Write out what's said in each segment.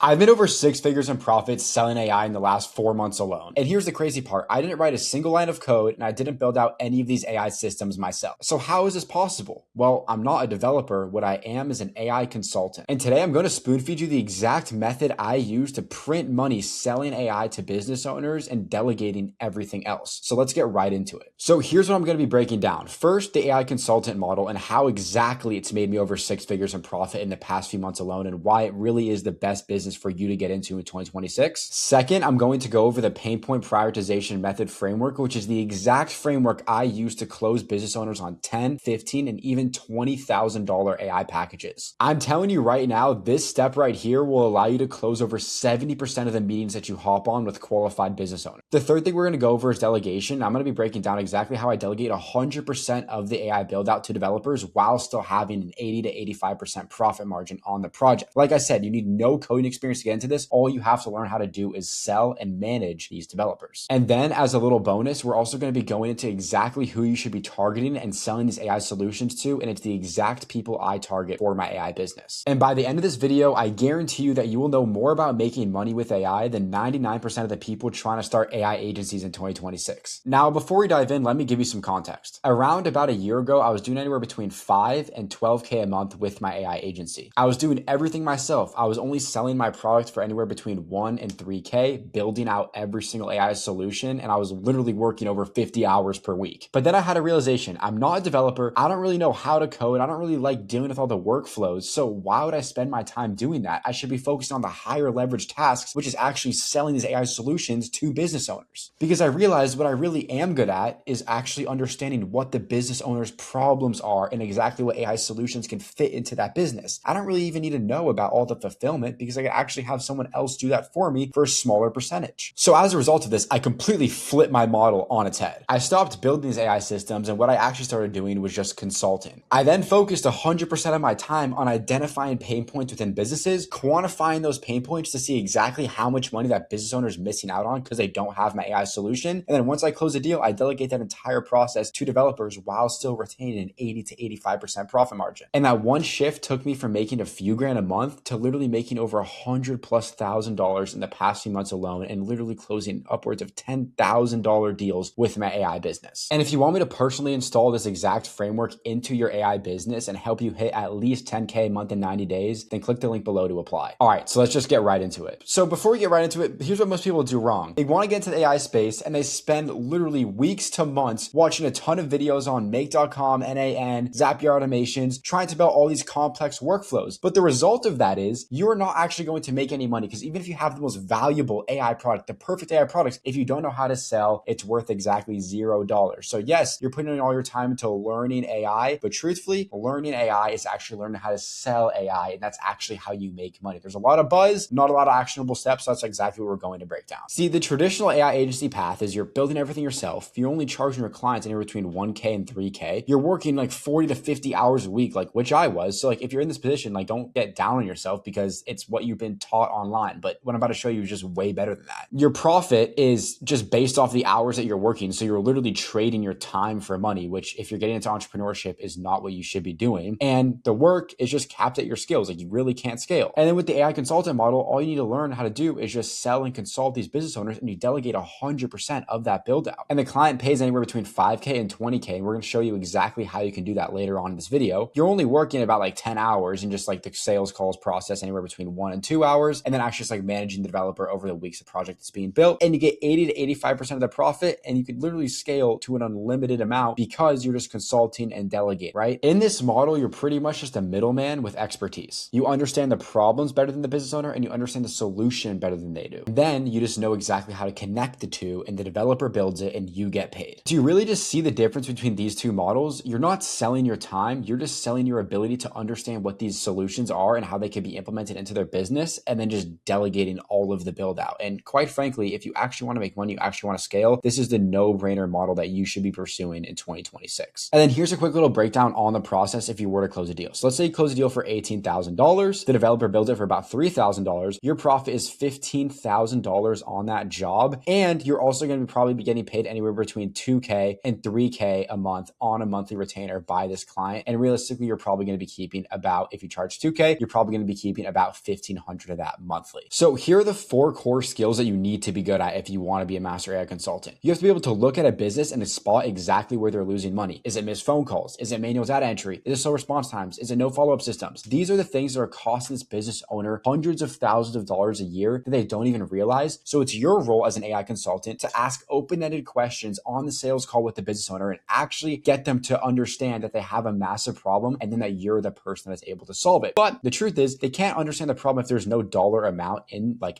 I've made over 6 figures in profits selling AI in the last 4 months alone. And here's the crazy part. I didn't write a single line of code and I didn't build out any of these AI systems myself. So how is this possible? Well, I'm not a developer. What I am is an AI consultant. And today I'm going to spoon feed you the exact method I use to print money selling AI to business owners and delegating everything else. So let's get right into it. So here's what I'm going to be breaking down. First, the AI consultant model and how exactly it's made me over 6 figures in profit in the past few months alone and why it really is the best business for you to get into in 2026. Second, I'm going to go over the pain point prioritization method framework, which is the exact framework I use to close business owners on $10, $15, and even $20,000 AI packages. I'm telling you right now, this step right here will allow you to close over 70% of the meetings that you hop on with qualified business owners. The third thing we're going to go over is delegation. I'm going to be breaking down exactly how I delegate 100% of the AI build out to developers while still having an 80 to 85% profit margin on the project. Like I said, you need no coding experience to get into this. All you have to learn how to do is sell and manage these developers. And then as a little bonus, we're also going to be going into exactly who you should be targeting and selling these AI solutions to. And it's the exact people I target for my AI business. And by the end of this video, I guarantee you that you will know more about making money with AI than 99% of the people trying to start AI agencies in 2026. Now, before we dive in, let me give you some context. Around about a year ago, I was doing anywhere between 5 and 12K a month with my AI agency. I was doing everything myself. I was only selling my product for anywhere between 1 and 3K, building out every single AI solution, and I was literally working over 50 hours per week. But then I had a realization, I'm not a developer, I don't really know how to code, I don't really like dealing with all the workflows, so why would I spend my time doing that? I should be focused on the higher leverage tasks, which is actually selling these AI solutions to business owners. Because I realized what I really am good at is actually understanding what the business owner's problems are and exactly what AI solutions can fit into that business. I don't really even need to know about all the fulfillment because I can actually have someone else do that for me for a smaller percentage. So as a result of this, I completely flipped my model on its head. I stopped building these AI systems and what I actually started doing was just consulting. I then focused 100% of my time on identifying pain points within businesses, quantifying those pain points to see exactly how much money that business owner is missing out on because they don't have my AI solution. And then once I close a deal, I delegate that entire process to developers while still retaining an 80 to 85% profit margin. And that one shift took me from making a few grand a month to literally making over $100,000+ in the past few months alone and literally closing upwards of $10,000 deals with my AI business. And if you want me to personally install this exact framework into your AI business and help you hit at least 10K a month in 90 days, then click the link below to apply. All right, so let's just get right into it. So before we get right into it, here's what most people do wrong. They want to get into the AI space and they spend literally weeks to months watching a ton of videos on make.com, NAN, Zapier automations, trying to build all these complex workflows. But the result of that is you're not actually going to make any money because even if you have the most valuable AI product, the perfect AI products, if you don't know how to sell, it's worth exactly $0. So yes, you're putting in all your time into learning AI, but truthfully, learning AI is actually learning how to sell AI, and that's actually how you make money. There's a lot of buzz, not a lot of actionable steps, so that's exactly what we're going to break down. See, the traditional AI agency path is you're building everything yourself, you're only charging your clients anywhere between 1K and 3K, you're working like 40 to 50 hours a week, like which I was. So like if you're in this position, like don't get down on yourself because it's what you've been taught online. But what I'm about to show you is just way better than that. Your profit is just based off the hours that you're working. So you're literally trading your time for money, which if you're getting into entrepreneurship is not what you should be doing. And the work is just capped at your skills. Like you really can't scale. And then with the AI consultant model, all you need to learn how to do is just sell and consult these business owners and you delegate 100% of that build out. And the client pays anywhere between 5K and 20K. And we're going to show you exactly how you can do that later on in this video. You're only working about like 10 hours and just like the sales calls process anywhere between 1 and 2 hours. And then actually just like managing the developer over the weeks the project is being built. And you get 80 to 85% of the profit. And you could literally scale to an unlimited amount because you're just consulting and delegate, right? In this model, you're pretty much just a middleman with expertise. You understand the problems better than the business owner and you understand the solution better than they do. And then you just know exactly how to connect the two and the developer builds it and you get paid. Do you really just see the difference between these two models? You're not selling your time, you're just selling your ability to understand what these solutions are and how they can be implemented into their business and then just delegating all of the build out. And quite frankly, if you actually want to make money, you actually want to scale, this is the no-brainer model that you should be pursuing in 2026. And then here's a quick little breakdown on the process if you were to close a deal. So let's say you close a deal for $18,000, the developer builds it for about $3,000, your profit is $15,000 on that job, and you're also going to probably be getting paid anywhere between 2K and 3K a month on a monthly retainer by this client. And realistically, you're probably going to be keeping about, if you charge 2K, you're probably going to be keeping about $1,500 500 of that monthly. So here are the 4 core skills that you need to be good at if you want to be a master AI consultant. You have to be able to look at a business and spot exactly where they're losing money. Is it missed phone calls? Is it manual data entry? Is it slow response times? Is it no follow-up systems? These are the things that are costing this business owner hundreds of thousands of dollars a year that they don't even realize. So it's your role as an AI consultant to ask open-ended questions on the sales call with the business owner and actually get them to understand that they have a massive problem and then that you're the person that's able to solve it. But the truth is they can't understand the problem if there's no dollar amount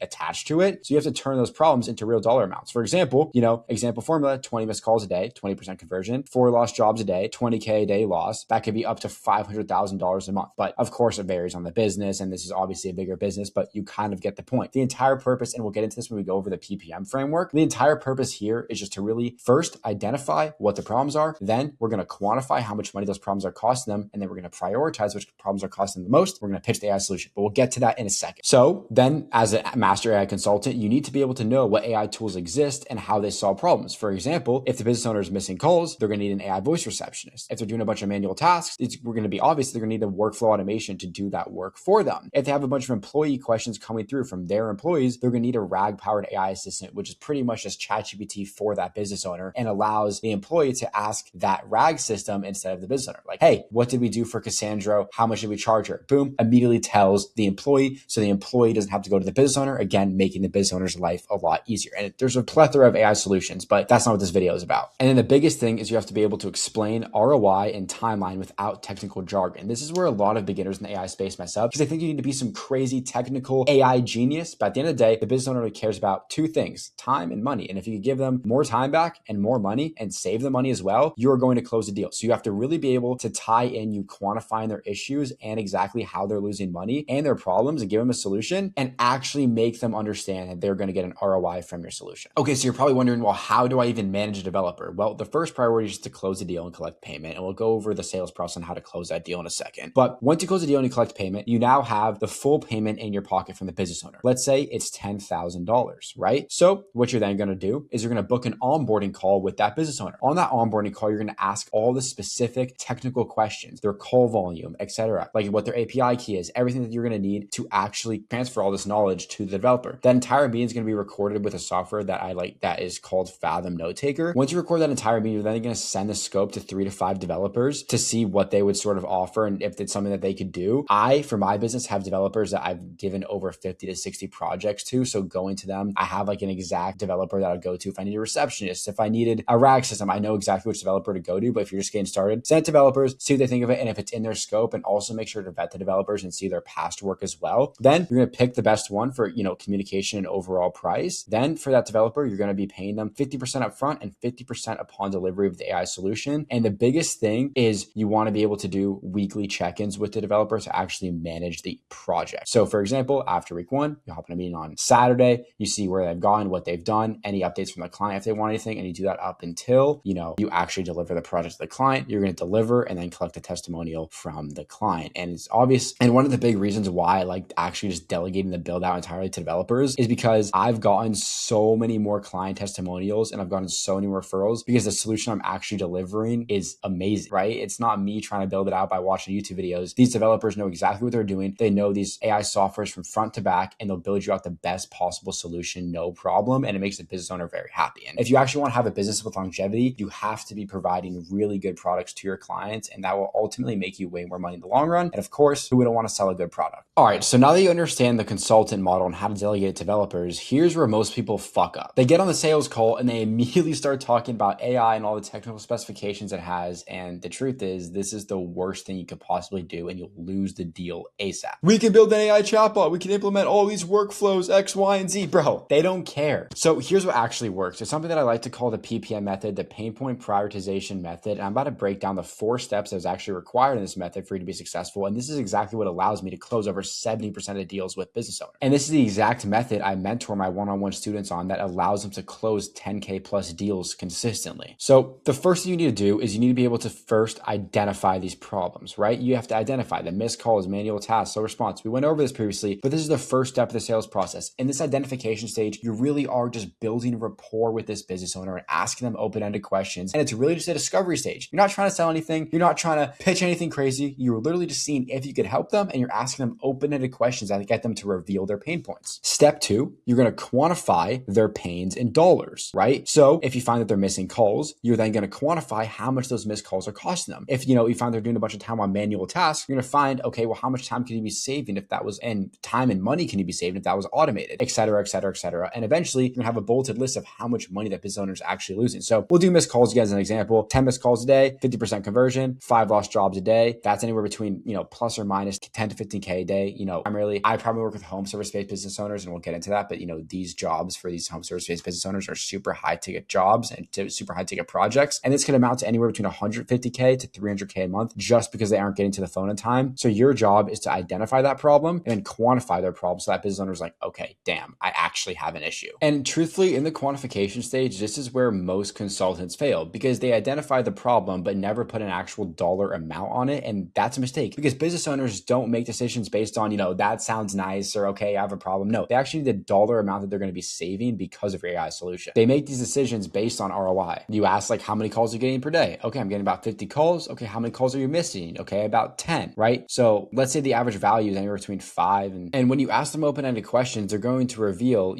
attached to it. So you have to turn those problems into real dollar amounts. For example, example formula, 20 missed calls a day, 20% conversion, 4 lost jobs a day, 20K a day loss. That could be up to $500,000 a month. But of course it varies on the business. And this is obviously a bigger business, but you kind of get the point. The entire purpose, and we'll get into this when we go over the PPM framework. The entire purpose here is just to really first identify what the problems are. Then we're going to quantify how much money those problems are costing them. And then we're going to prioritize which problems are costing them the most. We're going to pitch the AI solution, but we'll get to that in a second. So then as a master AI consultant, you need to be able to know what AI tools exist and how they solve problems. For example, if the business owner is missing calls, they're going to need an AI voice receptionist. If they're doing a bunch of manual tasks, we're going to be obvious they're going to need a workflow automation to do that work for them. If they have a bunch of employee questions coming through from their employees, they're going to need a RAG-powered AI assistant, which is pretty much just ChatGPT for that business owner and allows the employee to ask that RAG system instead of the business owner. Like, hey, what did we do for Cassandra? How much did we charge her? Boom, immediately tells the employee, so the employee doesn't have to go to the business owner, again, making the business owner's life a lot easier. And there's a plethora of AI solutions, but that's not what this video is about. And then the biggest thing is you have to be able to explain ROI and timeline without technical jargon. This is where a lot of beginners in the AI space mess up because they think you need to be some crazy technical AI genius. But at the end of the day, the business owner cares about 2 things, time and money. And if you could give them more time back and more money and save the money as well, you're going to close the deal. So you have to really be able to tie in you quantifying their issues and exactly how they're losing money and their problems and give them a solution and actually make them understand that they're going to get an ROI from your solution. Okay, so you're probably wondering, well, how do I even manage a developer? Well, the first priority is just to close the deal and collect payment. And we'll go over the sales process on how to close that deal in a second. But once you close the deal and you collect payment, you now have the full payment in your pocket from the business owner. Let's say it's $10,000, right? So what you're then going to do is you're going to book an onboarding call with that business owner. On that onboarding call, you're going to ask all the specific technical questions, their call volume, etc., like what their API key is, everything that you're going to need to actually transfer all this knowledge to the developer. That entire meeting is going to be recorded with a software that I like that is called Fathom Note Taker. Once you record that entire meeting, you're then going to send the scope to 3 to 5 developers to see what they would sort of offer and if it's something that they could do. I, for my business, have developers that I've given over 50 to 60 projects to. So going to them, I have like an exact developer that I'd go to if I need a receptionist, if I needed a RAG system, I know exactly which developer to go to. But if you're just getting started, send it to developers, see what they think of it, and if it's in their scope, and also make sure to vet the developers and see their past work as well. Then you're going to pick the best one for, communication and overall price. Then for that developer, you're going to be paying them 50% up front and 50% upon delivery of the AI solution. And the biggest thing is you want to be able to do weekly check-ins with the developer to actually manage the project. So for example, after week 1, you hop on a meeting on Saturday, you see where they've gone, what they've done, any updates from the client if they want anything, and you do that up until, you actually deliver the project to the client. You're going to deliver and then collect a testimonial from the client. And it's obvious. And one of the big reasons why I like actually just delegating the build out entirely to developers is because I've gotten so many more client testimonials and I've gotten so many referrals because the solution I'm actually delivering is amazing, right? It's not me trying to build it out by watching YouTube videos. These developers know exactly what they're doing. They know these AI softwares from front to back, and they'll build you out the best possible solution, no problem. And it makes the business owner very happy. And if you actually want to have a business with longevity, you have to be providing really good products to your clients, and that will ultimately make you way more money in the long run. And of course, who wouldn't want to sell a good product? All right, so now that you understand the consultant model and how to delegate to developers, here's where most people fuck up. They get on the sales call and they immediately start talking about AI and all the technical specifications it has. And the truth is, this is the worst thing you could possibly do, and you'll lose the deal ASAP. We can build an AI chatbot. We can implement all these workflows, X, Y, and Z. Bro, they don't care. So here's what actually works. It's something that I like to call the PPM method, the pain point prioritization method. And I'm about to break down the 4 steps that is actually required in this method for you to be successful. And this is exactly what allows me to close over 70% of deals with business owners. And this is the exact method I mentor my one-on-one students on that allows them to close 10K plus deals consistently. So the first thing you need to do is you need to be able to first identify these problems, right? You have to identify the missed calls, manual tasks, slow response. We went over this previously, but this is the first step of the sales process. In this identification stage, you really are just building rapport with this business owner and asking them open-ended questions. And it's really just a discovery stage. You're not trying to sell anything. You're not trying to pitch anything crazy. You're literally just seeing if you could help them, and you're asking them open-ended questions questions that get them to reveal their pain points. Step 2, you're going to quantify their pains in dollars, right? So if you find that they're missing calls, you're then going to quantify how much those missed calls are costing them. If you find they're doing a bunch of time on manual tasks, you're going to find, okay, well, how much time can you be saving if that was, and time and money can you be saving if that was automated, et cetera, et cetera, et cetera. And eventually you're going to have a bulleted list of how much money that business owner is actually losing. So we'll do missed calls again as an example. 10 missed calls a day, 50% conversion, 5 lost jobs a day. That's anywhere between, plus or minus 10 to 15K a day. I probably work with home service-based business owners, and we'll get into that. But, these jobs for these home service-based business owners are super high ticket jobs and super high ticket projects. And this can amount to anywhere between 150K to 300K a month just because they aren't getting to the phone in time. So your job is to identify that problem and then quantify their problem. So that business owner is like, okay, damn, I actually have an issue. And truthfully, in the quantification stage, this is where most consultants fail because they identify the problem, but never put an actual dollar amount on it. And that's a mistake because business owners don't make decisions based on, that sounds nice or okay, I have a problem. No, they actually need the dollar amount that they're going to be saving because of your AI solution. They make these decisions based on ROI. You ask like, how many calls are you getting per day? Okay, I'm getting about 50 calls. Okay, how many calls are you missing? Okay, about 10, right? So let's say the average value is anywhere between 5 and when you ask them open-ended questions, they're going to reveal,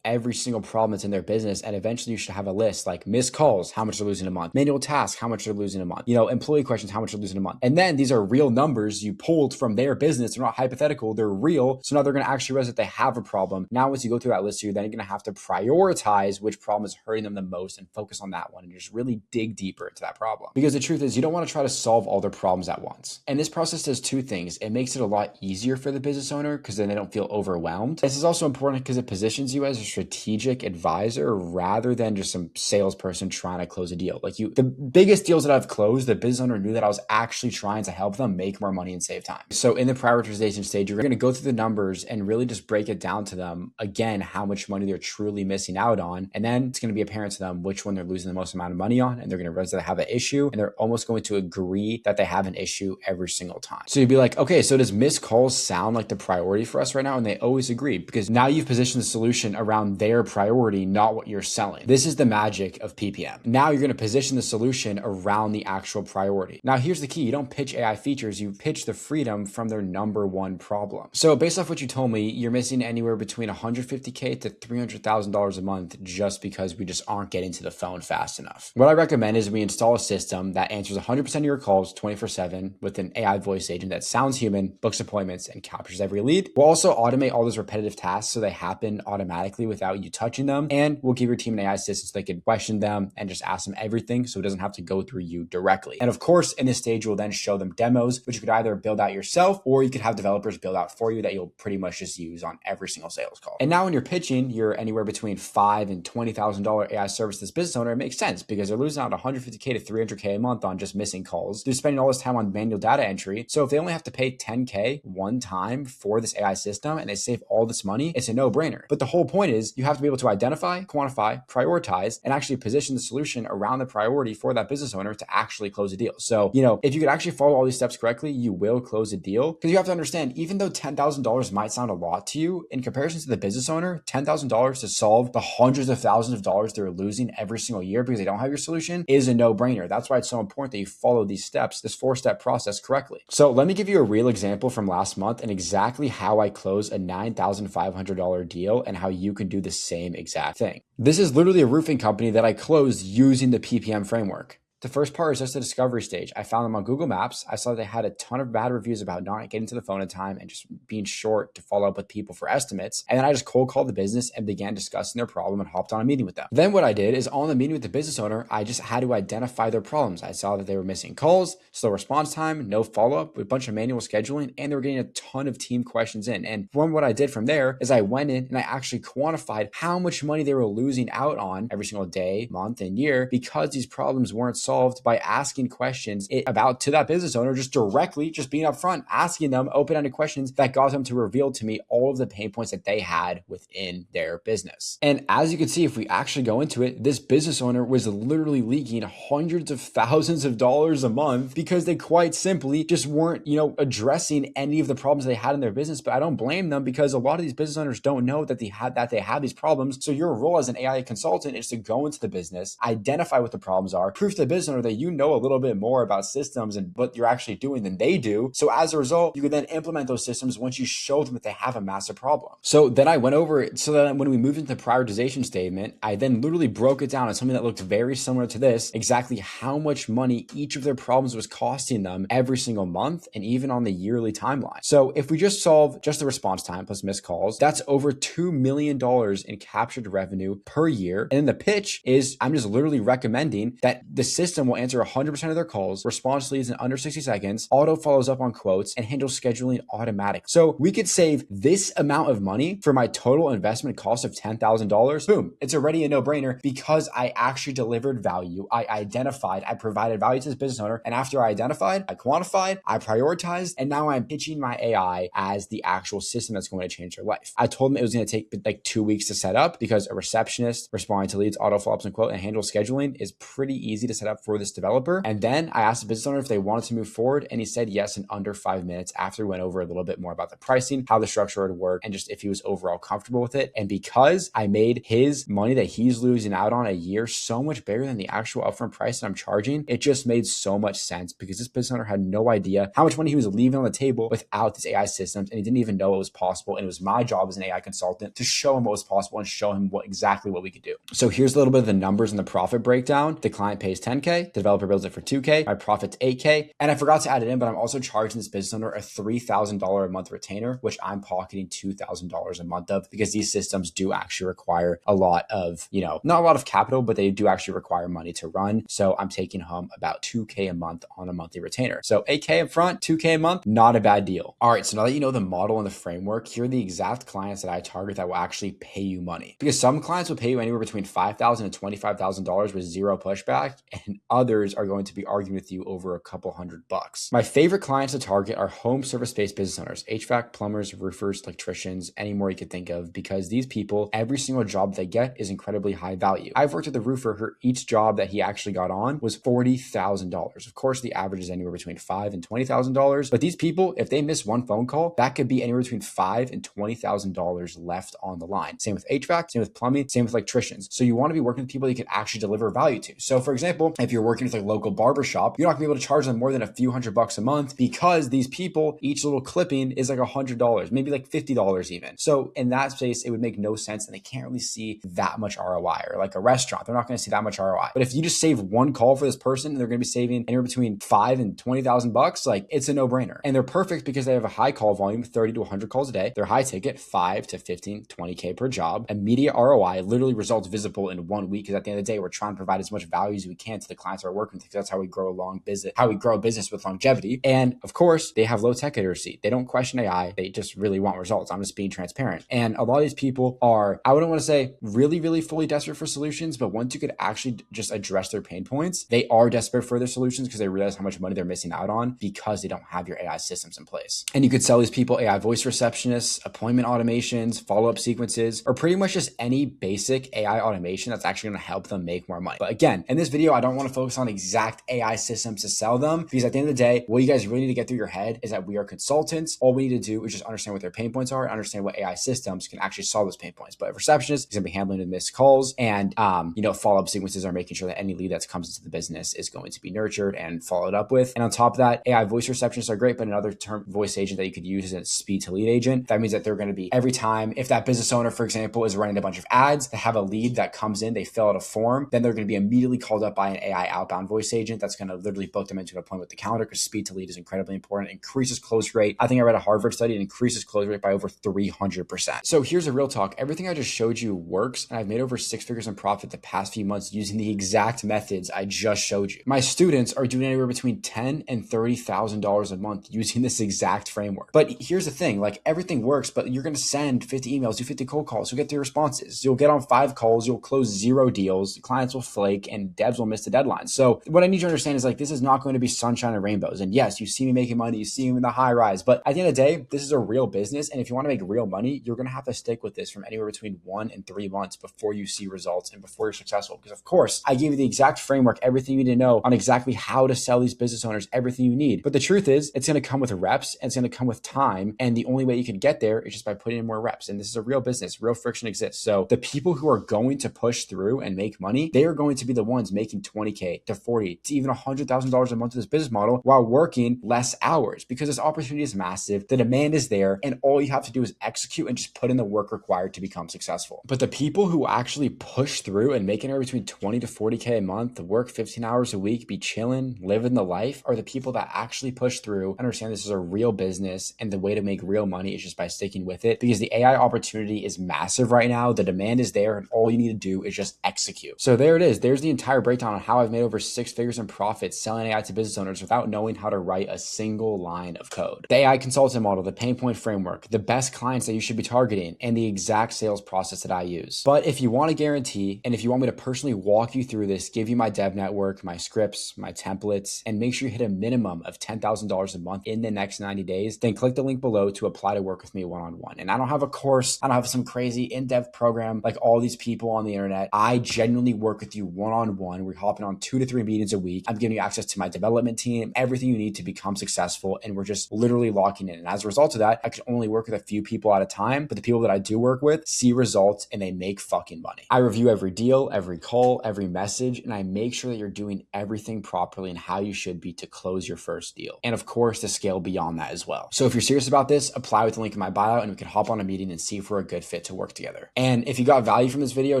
every single problem that's in their business. And eventually you should have a list like missed calls, how much they're losing a month, manual tasks, how much they're losing a month, employee questions, how much they're losing a month. And then these are real numbers you pulled from their business. They're not hypothetical, they're real. So now they're going to actually realize that they have a problem. Now, once you go through that list, you're then going to have to prioritize which problem is hurting them the most and focus on that one and just really dig deeper into that problem. Because the truth is you don't want to try to solve all their problems at once. And this process does 2 things. It makes it a lot easier for the business owner because then they don't feel overwhelmed. This is also important because it positions you as a strategic advisor rather than just some salesperson trying to close a deal. The biggest deals that I've closed, the business owner knew that I was actually trying to help them make more money and save time. So in the prioritization stage, you're going to go through the numbers and really just break it down to them again, how much money they're truly missing out on. And then it's going to be apparent to them which one they're losing the most amount of money on. And they're going to realize that they have an issue and they're almost going to agree that they have an issue every single time. So you'd be like, okay, so does missed calls sound like the priority for us right now? And they always agree because now you've positioned the solution around their priority, not what you're selling. This is the magic of PPM. Now you're going to position the solution around the actual priority. Now here's the key. You don't pitch AI features, you pitch the freedom from their number one problem. So based off what you told me, you're missing anywhere between $150K to $300,000 a month just because we just aren't getting to the phone fast enough. What I recommend is we install a system that answers 100% of your calls 24/7 with an AI voice agent that sounds human, books appointments, and captures every lead. We'll also automate all those repetitive tasks so they happen automatically without you touching them. And we'll give your team an AI assistant so they can question them and just ask them everything so it doesn't have to go through you directly. And of course, in this stage, we'll then show them demos, which you could either build out yourself or you could have developers build out for you that you'll pretty much just use on every single sales call. And now when you're pitching, you're anywhere between $5,000 and $20,000 AI service to this business owner. It makes sense because they're losing out 150K to 300K a month on just missing calls. They're spending all this time on manual data entry. So if they only have to pay 10K one time for this AI system and they save all this money, it's a no-brainer. But the whole point is you have to be able to identify, quantify, prioritize, and actually position the solution around the priority for that business owner to actually close a deal. So, if you could actually follow all these steps correctly, you will close a deal. Because you have to understand, even though $10,000 might sound a lot to you, in comparison to the business owner, $10,000 to solve the hundreds of thousands of dollars they're losing every single year because they don't have your solution is a no-brainer. That's why it's so important that you follow these steps, this 4-step process correctly. So let me give you a real example from last month and exactly how I closed a $9,500 deal and how you can do the same exact thing. This is literally a roofing company that I closed using the PPM framework. The first part is just the discovery stage. I found them on Google Maps. I saw they had a ton of bad reviews about not getting to the phone in time and just being short to follow up with people for estimates. And then I just cold called the business and began discussing their problem and hopped on a meeting with them. Then what I did is on the meeting with the business owner, I just had to identify their problems. I saw that they were missing calls, slow response time, no follow-up, a bunch of manual scheduling, and they were getting a ton of team questions in. And from what I did from there is I went in and I actually quantified how much money they were losing out on every single day, month, and year because these problems weren't solved by asking questions about to that business owner, just directly, just being upfront, asking them open-ended questions that got them to reveal to me all of the pain points that they had within their business. And as you can see, if we actually go into it, this business owner was literally leaking hundreds of thousands of dollars a month because they quite simply just weren't, addressing any of the problems they had in their business. But I don't blame them because a lot of these business owners don't know that they have these problems. So your role as an AI consultant is to go into the business, identify what the problems are, prove to the business business owner that you know a little bit more about systems and what you're actually doing than they do. So as a result, you can then implement those systems once you show them that they have a massive problem. So then I went over it. So then when we moved into the prioritization statement, I then literally broke it down as something that looked very similar to this, exactly how much money each of their problems was costing them every single month and even on the yearly timeline. So if we just solve just the response time plus missed calls, that's over $2 million in captured revenue per year. And then the pitch is I'm just literally recommending that the system will answer 100% of their calls, response leads in under 60 seconds, auto follows up on quotes, and handles scheduling automatic. So we could save this amount of money for my total investment cost of $10,000. Boom. It's already a no-brainer because I actually delivered value. I identified, I provided value to this business owner. And after I identified, I quantified, I prioritized, and now I'm pitching my AI as the actual system that's going to change their life. I told them it was going to take like 2 weeks to set up because a receptionist responding to leads, auto follow-ups and quote, and handle scheduling is pretty easy to set up for this developer. And then I asked the business owner if they wanted to move forward, and he said yes in under 5 minutes after we went over a little bit more about the pricing, how the structure would work, and just if he was overall comfortable with it. And because I made his money that he's losing out on a year so much bigger than the actual upfront price that I'm charging, it just made so much sense because this business owner had no idea how much money he was leaving on the table without these AI systems, and he didn't even know it was possible. And it was my job as an AI consultant to show him what was possible and show him exactly what we could do. So here's a little bit of the numbers and the profit breakdown. The client pays 10K, the developer builds it for 2K, my profit's 8K. And I forgot to add it in, but I'm also charging this business owner a $3,000 a month retainer, which I'm pocketing $2,000 a month of because these systems do actually require a lot of, not a lot of capital, but they do actually require money to run. So I'm taking home about 2K a month on a monthly retainer. So 8K up front, 2K a month, not a bad deal. All right. So now that you know the model and the framework, here are the exact clients that I target that will actually pay you money, because some clients will pay you anywhere between $5,000 and $25,000 with zero pushback, and others are going to be arguing with you over a couple $100. My favorite clients to target are home service-based business owners, HVAC, plumbers, roofers, electricians, any more you could think of, because these people, every single job they get is incredibly high value. I've worked with a roofer, each job that he actually got on was $40,000. Of course, the average is anywhere between $5,000 and $20,000, but these people, if they miss one phone call, that could be anywhere between $5,000 and $20,000 left on the line. Same with HVAC, same with plumbing, same with electricians. So you want to be working with people you can actually deliver value to. So for example, if you're working with a local barbershop, you're not gonna be able to charge them more than a few $100 a month because these people, each little clipping is like $100, maybe like $50 even. So in that space, it would make no sense, and they can't really see that much ROI. Or like a restaurant, they're not going to see that much ROI. But if you just save one call for this person, and they're going to be saving anywhere between $5,000 and $20,000, like it's a no-brainer. And they're perfect because they have a high call volume, 30 to 100 calls a day. They're high ticket, 5 to 15, 20K per job. Immediate ROI, literally results visible in 1 week, because at the end of the day, we're trying to provide as much value as we can to the clients we're working with, because that's how we grow a long business, how we grow a business with longevity. And of course, they have low tech literacy. They don't question AI. They just really want results. I'm just being transparent. And a lot of these people are, I wouldn't want to say really, really fully desperate for solutions, but once you could actually just address their pain points, they are desperate for their solutions because they realize how much money they're missing out on because they don't have your AI systems in place. And you could sell these people AI voice receptionists, appointment automations, follow-up sequences, or pretty much just any basic AI automation that's actually going to help them make more money. But again, in this video, I don't want to focus on exact AI systems to sell them, because at the end of the day, what you guys really need to get through your head is that we are consultants. All we need to do is just understand what their pain points are and understand what AI systems can actually solve those pain points. But a receptionist is going to be handling the missed calls, and follow-up sequences are making sure that any lead that comes into the business is going to be nurtured and followed up with. And on top of that, AI voice receptionists are great, but another term voice agent that you could use is a speed to lead agent. That means that they're going to be, every time, if that business owner, for example, is running a bunch of ads, they have a lead that comes in, they fill out a form, then they're going to be immediately called up by an AI outbound voice agent that's going to literally book them into an appointment with the calendar, because speed to lead is incredibly important. It increases close rate. I think I read a Harvard study, it increases close rate by over 300%. So here's a real talk. Everything I just showed you works, and I've made over 6 figures in profit the past few months using the exact methods I just showed you. My students are doing anywhere between $10,000 and $30,000 a month using this exact framework. But here's the thing, like everything works, but you're going to send 50 emails, do 50 cold calls, you'll get 3 responses. You'll get on 5 calls, you'll close 0 deals, clients will flake, and devs will miss the deadline. So what I need you to understand is like, this is not going to be sunshine and rainbows. And yes, you see me making money, you see me in the high rise, but at the end of the day, this is a real business. And if you want to make real money, you're going to have to stick with this from anywhere between 1 and 3 months before you see results and before you're successful. Because of course, I gave you the exact framework, everything you need to know on exactly how to sell these business owners, everything you need. But the truth is, it's going to come with reps, and it's going to come with time. And the only way you can get there is just by putting in more reps. And this is a real business, real friction exists. So the people who are going to push through and make money, they are going to be the ones making 20 20K to 40 to even $100,000 a month in this business model while working less hours, because this opportunity is massive. The demand is there, and all you have to do is execute and just put in the work required to become successful. But the people who actually push through and make anywhere between 20 to 40K a month, work 15 hours a week, be chilling, living the life, are the people that actually push through, understand this is a real business, and the way to make real money is just by sticking with it, because the AI opportunity is massive right now. The demand is there, and all you need to do is just execute. So there it is. There's the entire breakdown on how I've made over 6 figures in profit selling AI to business owners without knowing how to write a single line of code. The AI consultant model, the pain point framework, the best clients that you should be targeting, and the exact sales process that I use. But if you want a guarantee, and if you want me to personally walk you through this, give you my dev network, my scripts, my templates, and make sure you hit a minimum of $10,000 a month in the next 90 days, then click the link below to apply to work with me one-on-one. And I don't have a course. I don't have some crazy in-depth program like all these people on the internet. I genuinely work with you one-on-one. We're hopping on 2 to 3 meetings a week. I'm giving you access to my development team, everything you need to become successful. And we're just literally locking in. And as a result of that, I can only work with a few people at a time, but the people that I do work with see results and they make fucking money. I review every deal, every call, every message, and I make sure that you're doing everything properly and how you should be to close your first deal. And of course, to scale beyond that as well. So if you're serious about this, apply with the link in my bio and we can hop on a meeting and see if we're a good fit to work together. And if you got value from this video,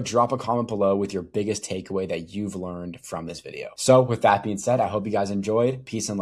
drop a comment below with your biggest takeaway that you've learned from this video. So with that being said, I hope you guys enjoyed. Peace and love.